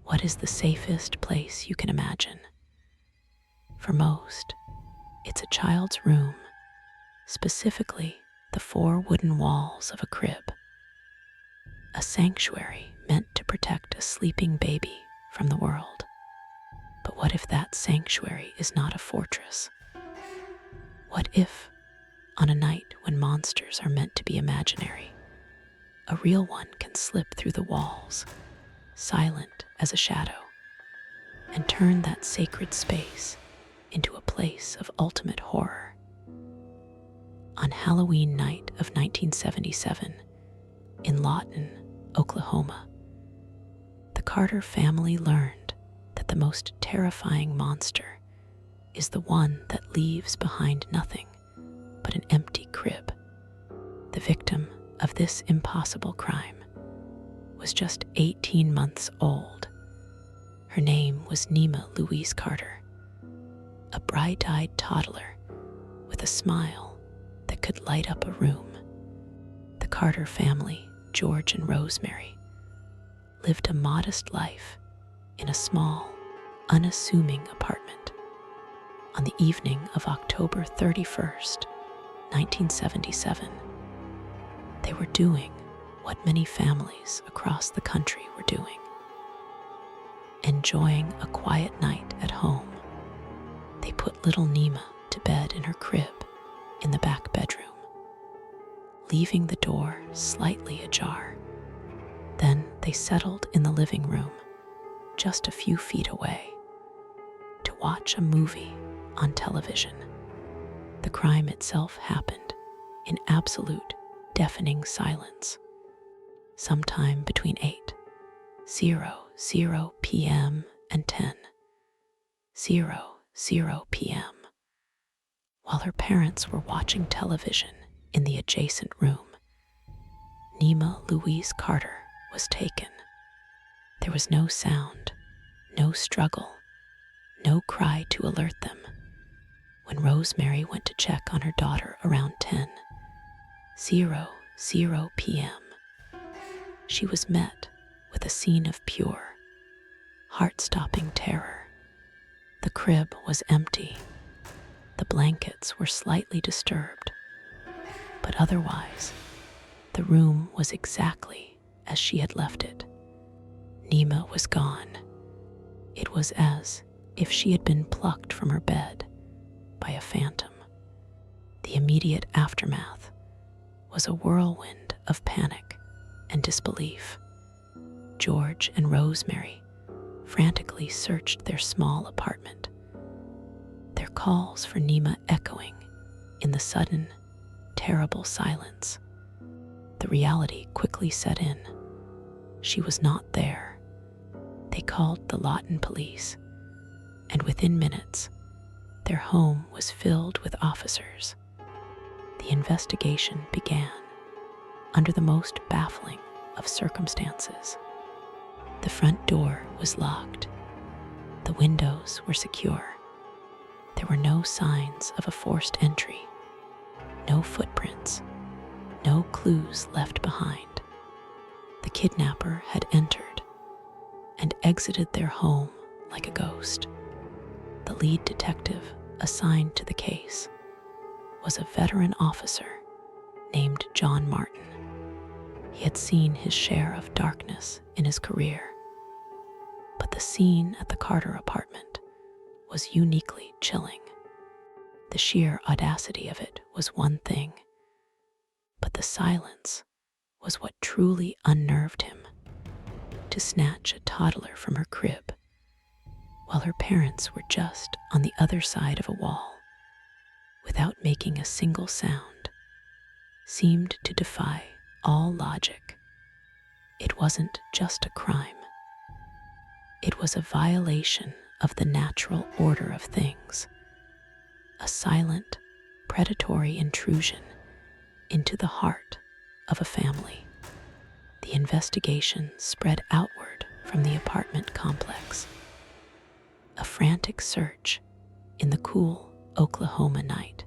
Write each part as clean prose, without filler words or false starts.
What is the safest place you can imagine? For most, it's a child's room, specifically the 4 wooden walls of a crib, a sanctuary meant to protect a sleeping baby from the world. But what if that sanctuary is not a fortress? What if, on a night when monsters are meant to be imaginary, a real one can slip through the walls, silent as a shadow, and turn that sacred space into a place of ultimate horror? On Halloween night of 1977, in Lawton, Oklahoma, the Carter family learned that the most terrifying monster is the one that leaves behind nothing but an empty crib. The victim of this impossible crime was just 18 months old. Her name was Nima Louise Carter, a bright-eyed toddler with a smile that could light up a room. The Carter family, George and Rosemary, lived a modest life in a small, unassuming apartment. On the evening of October 31st, 1977, they were doing what many families across the country were doing: enjoying a quiet night at home. They put little Nima to bed in her crib in the back bedroom, leaving the door slightly ajar. Then they settled in the living room, just a few feet away, to watch a movie on television. The crime itself happened in absolute, deafening silence, sometime between 8:00 p.m. and 10:00 p.m. While her parents were watching television in the adjacent room, Nima Louise Carter was taken. There was no sound, no struggle, no cry to alert them. When Rosemary went to check on her daughter around 10:00 p.m., she was met with a scene of pure, heart-stopping terror. The crib was empty. The blankets were slightly disturbed, but otherwise, the room was exactly as she had left it. Nima was gone. It was as if she had been plucked from her bed by a phantom. The immediate aftermath was a whirlwind of panic and disbelief. George and Rosemary frantically searched their small apartment, their calls for Nima echoing in the sudden, terrible silence. The reality quickly set in. She was not there. They called the Lawton police, and within minutes, their home was filled with officers. The investigation began under the most baffling of circumstances. The front door was locked. The windows were secure. There were no signs of a forced entry, no footprints, no clues left behind. The kidnapper had entered and exited their home like a ghost. The lead detective assigned to the case was a veteran officer named John Martin. He had seen his share of darkness in his career, but the scene at the Carter apartment was uniquely chilling. The sheer audacity of it was one thing, but the silence was what truly unnerved him. To snatch a toddler from her crib while her parents were just on the other side of a wall, without making a single sound, seemed to defy all logic. It wasn't just a crime. It was a violation of the natural order of things, a silent, predatory intrusion into the heart of a family. The investigation spread outward from the apartment complex. A frantic search in the cool Oklahoma night.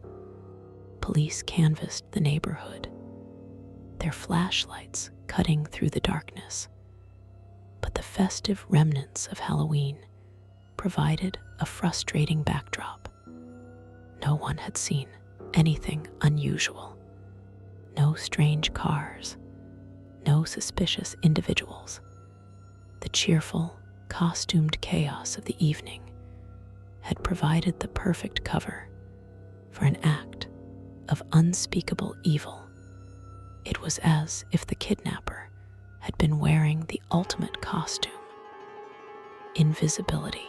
Police canvassed the neighborhood, their flashlights cutting through the darkness. But the festive remnants of Halloween provided a frustrating backdrop. No one had seen anything unusual. No strange cars, no suspicious individuals. The cheerful, costumed chaos of the evening had provided the perfect cover for an act of unspeakable evil. It was as if the kidnapper had been wearing the ultimate costume: invisibility.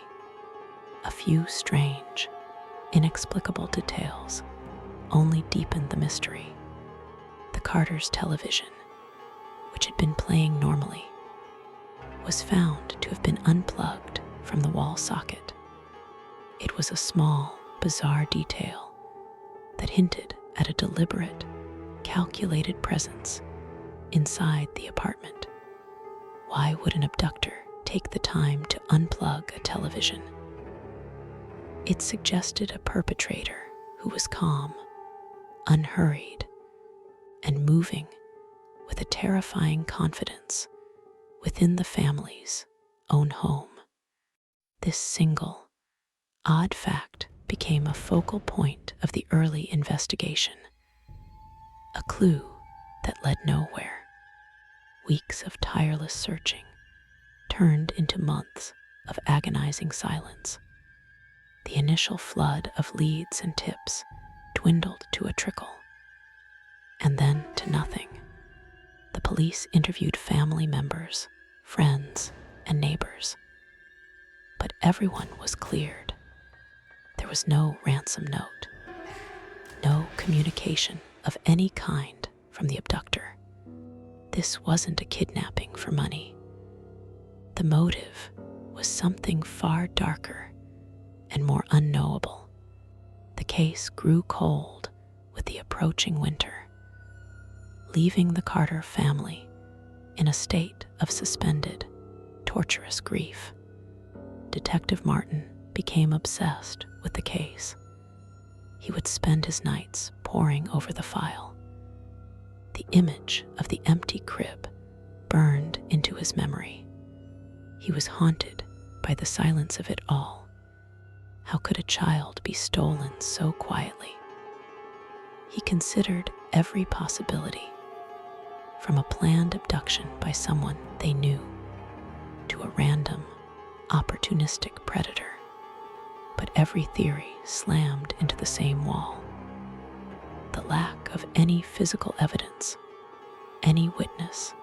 A few strange, inexplicable details only deepened the mystery. The Carters' television, which had been playing normally, was found to have been unplugged from the wall socket. It was a small, bizarre detail that hinted at a deliberate, calculated presence inside the apartment. Why would an abductor take the time to unplug a television? It suggested a perpetrator who was calm, unhurried, and moving with a terrifying confidence within the family's own home. This single, odd fact became a focal point of the early investigation, a clue that led nowhere. Weeks of tireless searching turned into months of agonizing silence. The initial flood of leads and tips dwindled to a trickle, and then to nothing. The police interviewed family members, friends, and neighbors, but everyone was cleared. There was no ransom note, no communication of any kind from the abductor. This wasn't a kidnapping for money. The motive was something far darker and more unknowable. The case grew cold with the approaching winter, leaving the Carter family in a state of suspended, torturous grief. Detective Martin became obsessed with the case. He would spend his nights poring over the file. The image of the empty crib burned into his memory. He was haunted by the silence of it all. How could a child be stolen so quietly? He considered every possibility, from a planned abduction by someone they knew to a random, opportunistic predator. But every theory slammed into the same wall: the lack of any physical evidence, any witness,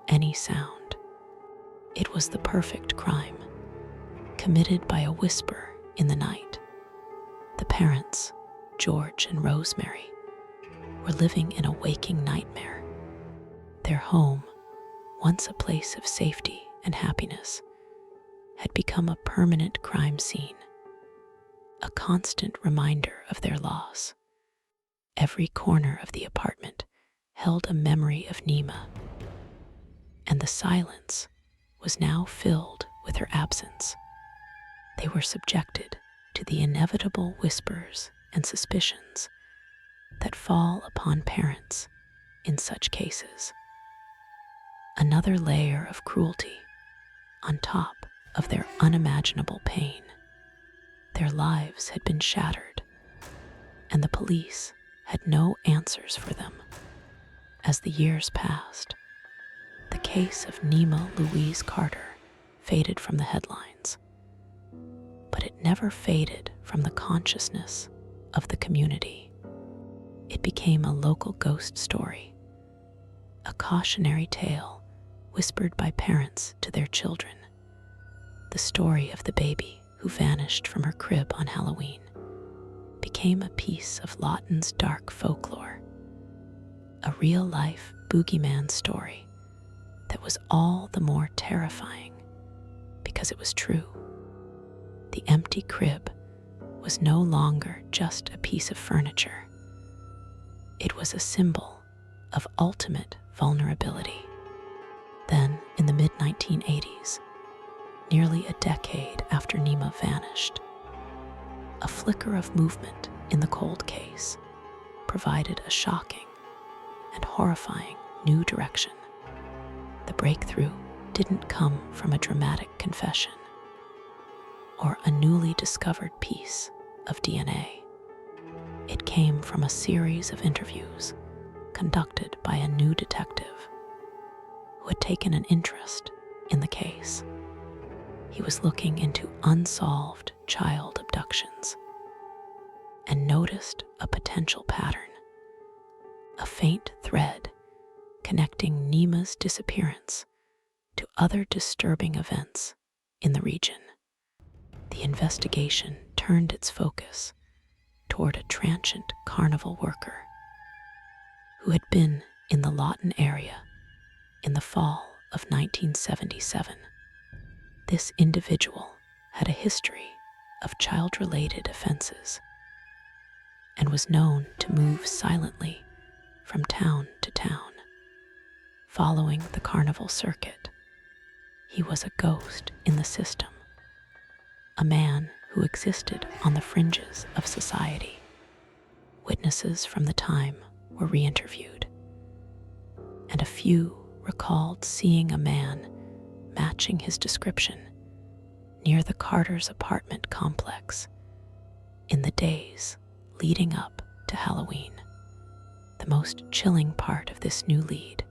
any sound. It was the perfect crime, committed by a whisper in the night. The parents, George and Rosemary, were living in a waking nightmare. Their home, once a place of safety and happiness, had become a permanent crime scene, a constant reminder of their loss. Every corner of the apartment held a memory of Nima, and the silence was now filled with her absence. They were subjected to the inevitable whispers and suspicions that fall upon parents in such cases. Another layer of cruelty on top of their unimaginable pain. Their lives had been shattered, and the police had no answers for them. As the years passed, the case of Nima Louise Carter faded from the headlines, but it never faded from the consciousness of the community. It became a local ghost story, a cautionary tale whispered by parents to their children, the story of the baby who vanished from her crib on Halloween became a piece of Lawton's dark folklore, a real-life boogeyman story that was all the more terrifying because it was true. The empty crib was no longer just a piece of furniture. It was a symbol of ultimate vulnerability. Then, in the mid-1980s, nearly a decade after Nima vanished, a flicker of movement in the cold case provided a shocking and horrifying new direction. The breakthrough didn't come from a dramatic confession or a newly discovered piece of DNA. It came from a series of interviews conducted by a new detective who had taken an interest in the case. He was looking into unsolved child abductions and noticed a potential pattern, a faint thread connecting Nima's disappearance to other disturbing events in the region. The investigation turned its focus toward a transient carnival worker who had been in the Lawton area in the fall of 1977. This individual had a history of child-related offenses and was known to move silently from town to town. Following the carnival circuit, he was a ghost in the system, a man who existed on the fringes of society. Witnesses from the time were re-interviewed, and a few recalled seeing a man matching his description near the Carter's apartment complex in the days leading up to Halloween. The most chilling part of this new lead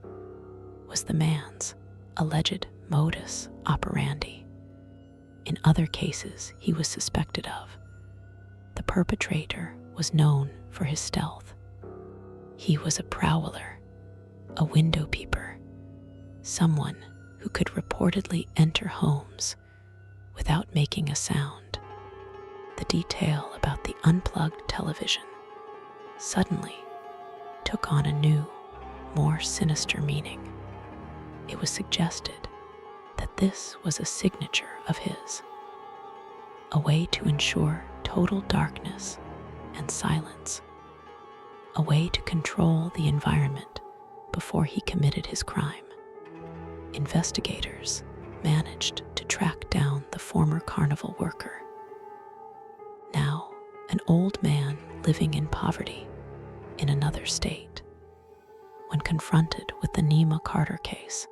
was the man's alleged modus operandi. In other cases he was suspected of, the perpetrator was known for his stealth. He was a prowler, a window peeper, someone who could reportedly enter homes without making a sound. The detail about the unplugged television suddenly took on a new, more sinister meaning. It was suggested that this was a signature of his, a way to ensure total darkness and silence, a way to control the environment before he committed his crime. Investigators managed to track down the former carnival worker, now an old man living in poverty in another state. When confronted with the Nima Carter case,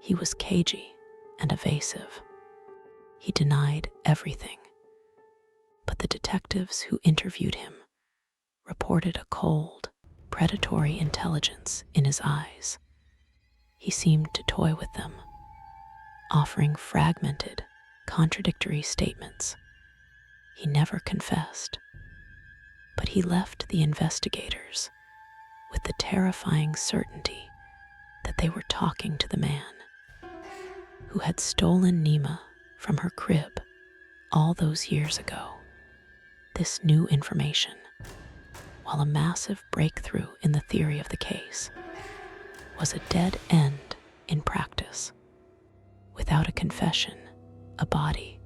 he was cagey and evasive. He denied everything, but the detectives who interviewed him reported a cold, predatory intelligence in his eyes. He seemed to toy with them, offering fragmented, contradictory statements. He never confessed, but he left the investigators with the terrifying certainty that they were talking to the man who had stolen Nima from her crib all those years ago. This new information, while a massive breakthrough in the theory of the case, was a dead end in practice. Without a confession, a body,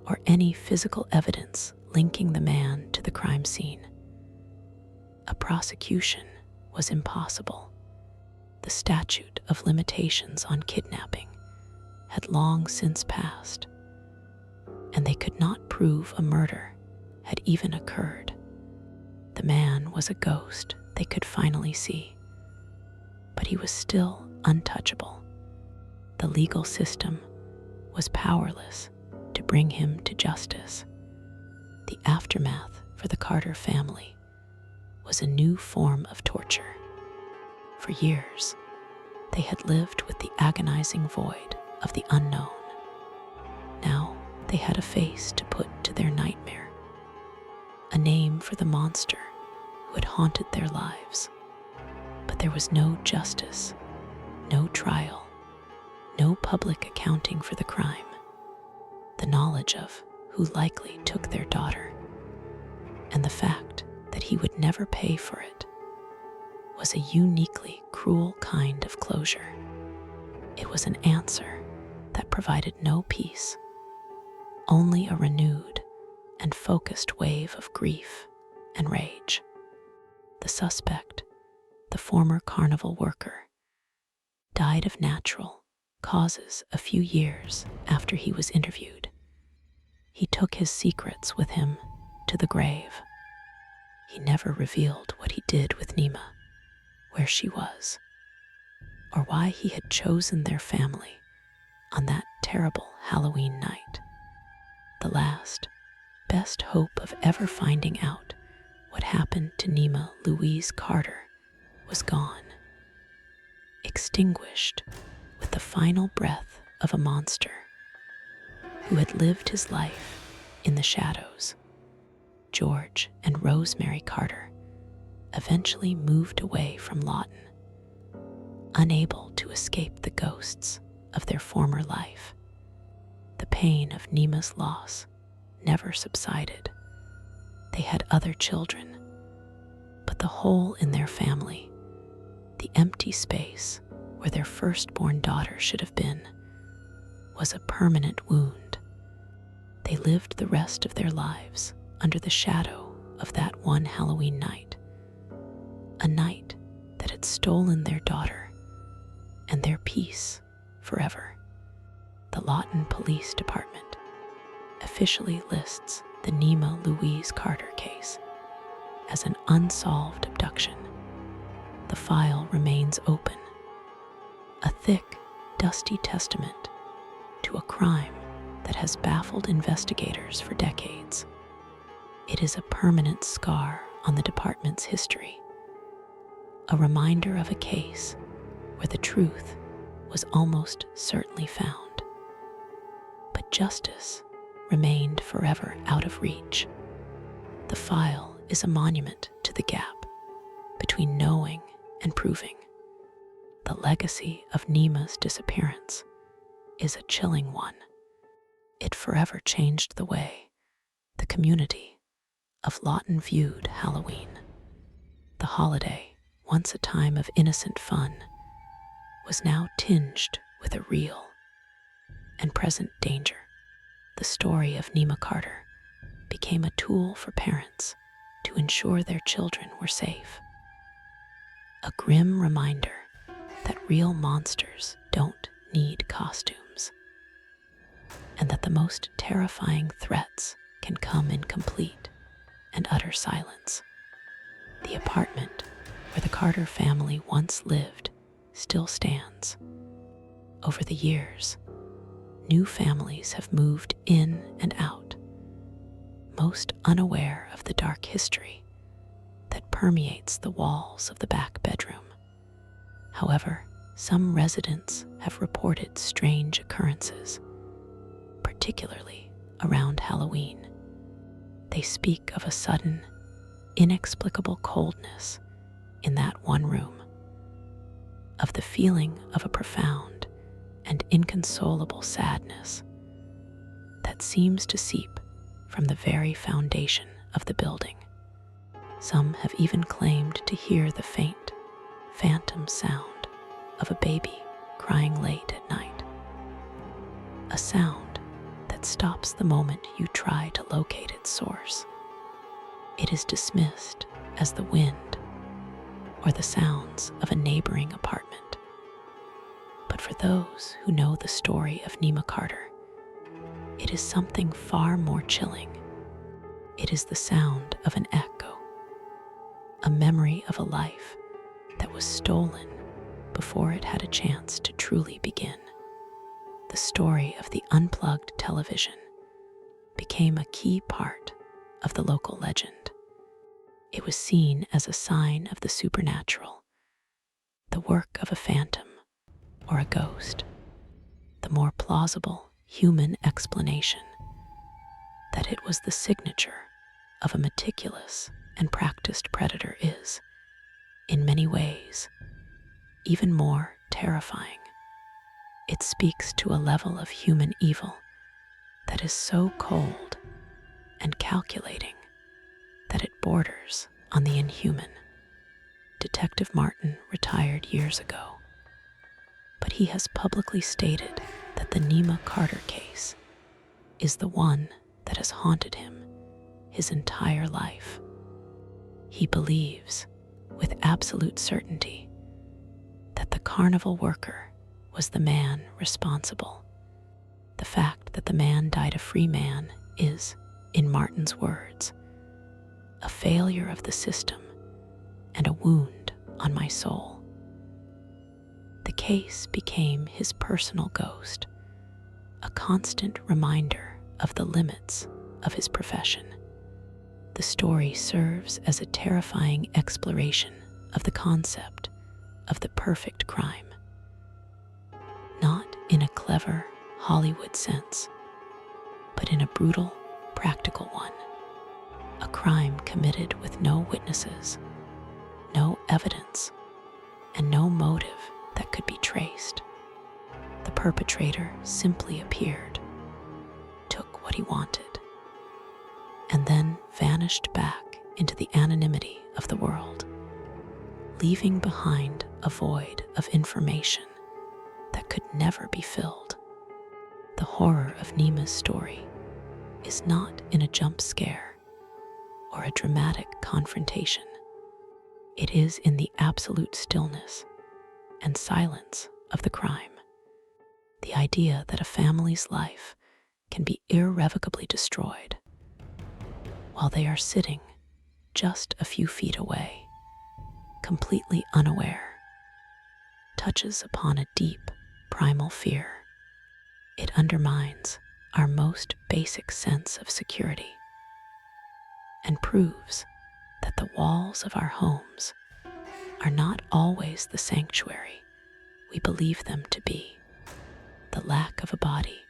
or any physical evidence linking the man to the crime scene, a prosecution was impossible. The statute of limitations on kidnapping had long since passed, and they could not prove a murder had even occurred. The man was a ghost they could finally see, but he was still untouchable. The legal system was powerless to bring him to justice. The aftermath for the Carter family was a new form of torture. For years, they had lived with the agonizing void of the unknown. Now they had a face to put to their nightmare, a name for the monster who had haunted their lives. But there was no justice, no trial, no public accounting for the crime. The knowledge of who likely took their daughter, and the fact that he would never pay for it, was a uniquely cruel kind of closure. It was an answer that provided no peace, only a renewed and focused wave of grief and rage. The suspect, the former carnival worker, died of natural causes a few years after he was interviewed. He took his secrets with him to the grave. He never revealed what he did with Nima, where she was, or why he had chosen their family on that terrible Halloween night. The last, best hope of ever finding out what happened to Nima Louise Carter was gone, extinguished with the final breath of a monster who had lived his life in the shadows. George and Rosemary Carter eventually moved away from Lawton, unable to escape the ghosts of their former life. The pain of Nima's loss never subsided. They had other children, but the hole in their family, the empty space where their firstborn daughter should have been, was a permanent wound. They lived the rest of their lives under the shadow of that one Halloween night, a night that had stolen their daughter and their peace forever. The Lawton Police Department officially lists the Nima Louise Carter case as an unsolved abduction. The file remains open, a thick, dusty testament to a crime that has baffled investigators for decades. It is a permanent scar on the department's history, a reminder of a case where the truth was almost certainly found, but justice remained forever out of reach. The file is a monument to the gap between knowing and proving. The legacy of Nima's disappearance is a chilling one. It forever changed the way the community of Lawton viewed Halloween. The holiday, once a time of innocent fun, was now tinged with a real and present danger. The story of Nima Carter became a tool for parents to ensure their children were safe. A grim reminder that real monsters don't need costumes, and that the most terrifying threats can come in complete and utter silence. The apartment where the Carter family once lived still stands. Over the years, new families have moved in and out, most unaware of the dark history that permeates the walls of the back bedroom. However, some residents have reported strange occurrences, particularly around Halloween. They speak of a sudden, inexplicable coldness in that one room, of the feeling of a profound and inconsolable sadness that seems to seep from the very foundation of the building. Some have even claimed to hear the faint, phantom sound of a baby crying late at night, a sound that stops the moment you try to locate its source. It is dismissed as the wind or the sounds of a neighboring apartment. But for those who know the story of Nima Carter, it is something far more chilling. It is the sound of an echo, a memory of a life that was stolen before it had a chance to truly begin. The story of the unplugged television became a key part of the local legend. It was seen as a sign of the supernatural, the work of a phantom or a ghost. The more plausible human explanation that it was the signature of a meticulous and practiced predator is, in many ways, even more terrifying. It speaks to a level of human evil that is so cold and calculating that it borders on the inhuman. Detective Martin retired years ago, but he has publicly stated that the Nima Carter case is the one that has haunted him his entire life. He believes, with absolute certainty, that the carnival worker was the man responsible. The fact that the man died a free man is, in Martin's words, a failure of the system and a wound on my soul. The case became his personal ghost, a constant reminder of the limits of his profession. The story serves as a terrifying exploration of the concept of the perfect crime, not in a clever Hollywood sense, but in a brutal, practical one. A crime committed with no witnesses, no evidence, and no motive that could be traced. The perpetrator simply appeared, took what he wanted, and then vanished back into the anonymity of the world, leaving behind a void of information that could never be filled. The horror of Nima's story is not in a jump scare or a dramatic confrontation. It is in the absolute stillness and silence of the crime. The idea that a family's life can be irrevocably destroyed while they are sitting just a few feet away, completely unaware, touches upon a deep, primal fear. It undermines our most basic sense of security and proves that the walls of our homes are not always the sanctuary we believe them to be. The lack of a body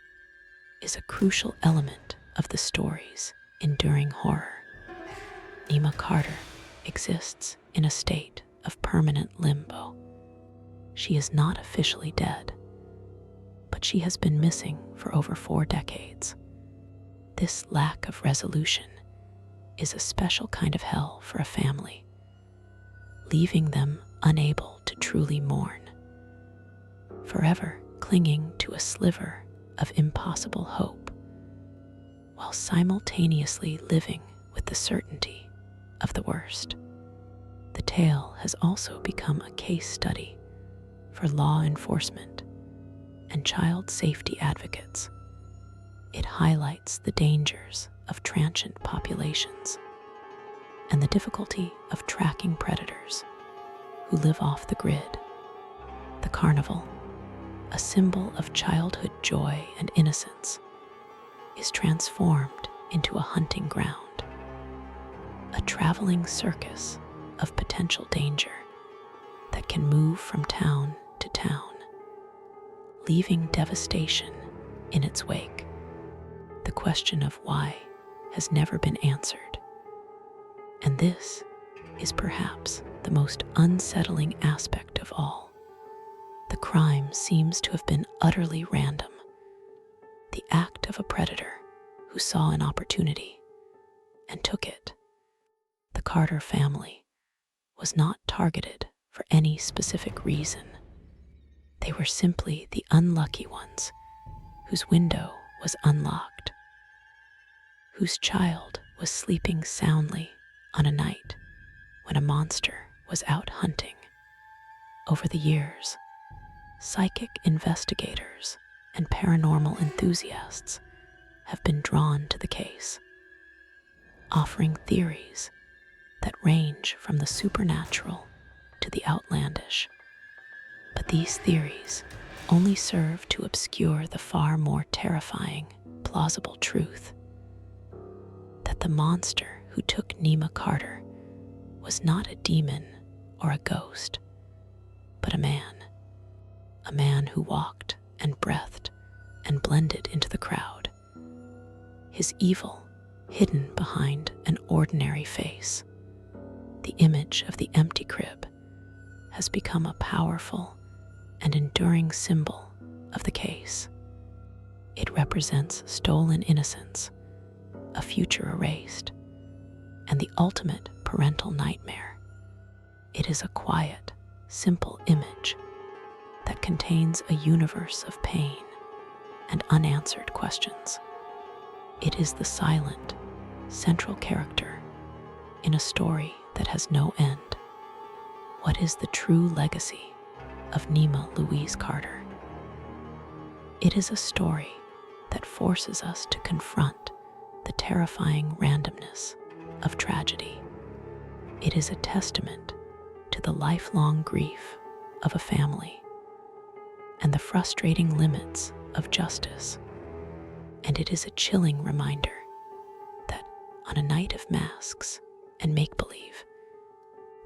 is a crucial element of the story's enduring horror. Nima Carter exists in a state of permanent limbo. She is not officially dead, but she has been missing for over 4 decades. This lack of resolution is a special kind of hell for a family, leaving them unable to truly mourn, forever clinging to a sliver of impossible hope, while simultaneously living with the certainty of the worst. The tale has also become a case study for law enforcement and child safety advocates. It highlights the dangers of transient populations and the difficulty of tracking predators who live off the grid. The carnival, a symbol of childhood joy and innocence, is transformed into a hunting ground, a traveling circus of potential danger that can move from town to town, leaving devastation in its wake. The question of why has never been answered, and this is perhaps the most unsettling aspect of all. The crime seems to have been utterly random, the act of a predator who saw an opportunity and took it. The Carter family was not targeted for any specific reason. They were simply the unlucky ones whose window was unlocked, whose child was sleeping soundly on a night when a monster was out hunting. Over the years, psychic investigators and paranormal enthusiasts have been drawn to the case, offering theories that range from the supernatural to the outlandish. But these theories only serve to obscure the far more terrifying, plausible truth that the monster who took Nima Carter was not a demon or a ghost, but a man who walked and breathed and blended into the crowd, his evil hidden behind an ordinary face. The image of the empty crib has become a powerful and enduring symbol of the case. It represents stolen innocence, a future erased, and the ultimate parental nightmare. It is a quiet, simple image that contains a universe of pain and unanswered questions. It is the silent, central character in a story that has no end. What is the true legacy of Nima Louise Carter? It is a story that forces us to confront the terrifying randomness of tragedy. It is a testament to the lifelong grief of a family and the frustrating limits of justice. And it is a chilling reminder that on a night of masks and make-believe,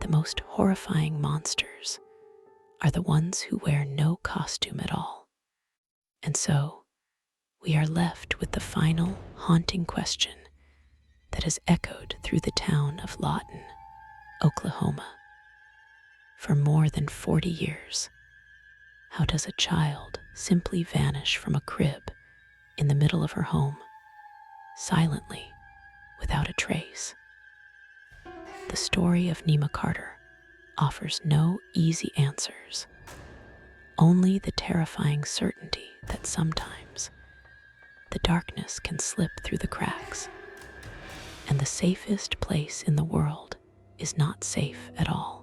the most horrifying monsters are the ones who wear no costume at all. And so, we are left with the final haunting question that has echoed through the town of Lawton, Oklahoma. For more than 40 years, how does a child simply vanish from a crib in the middle of her home, silently, without a trace? The story of Nima Carter offers no easy answers, only the terrifying certainty that sometimes the darkness can slip through the cracks, and the safest place in the world is not safe at all.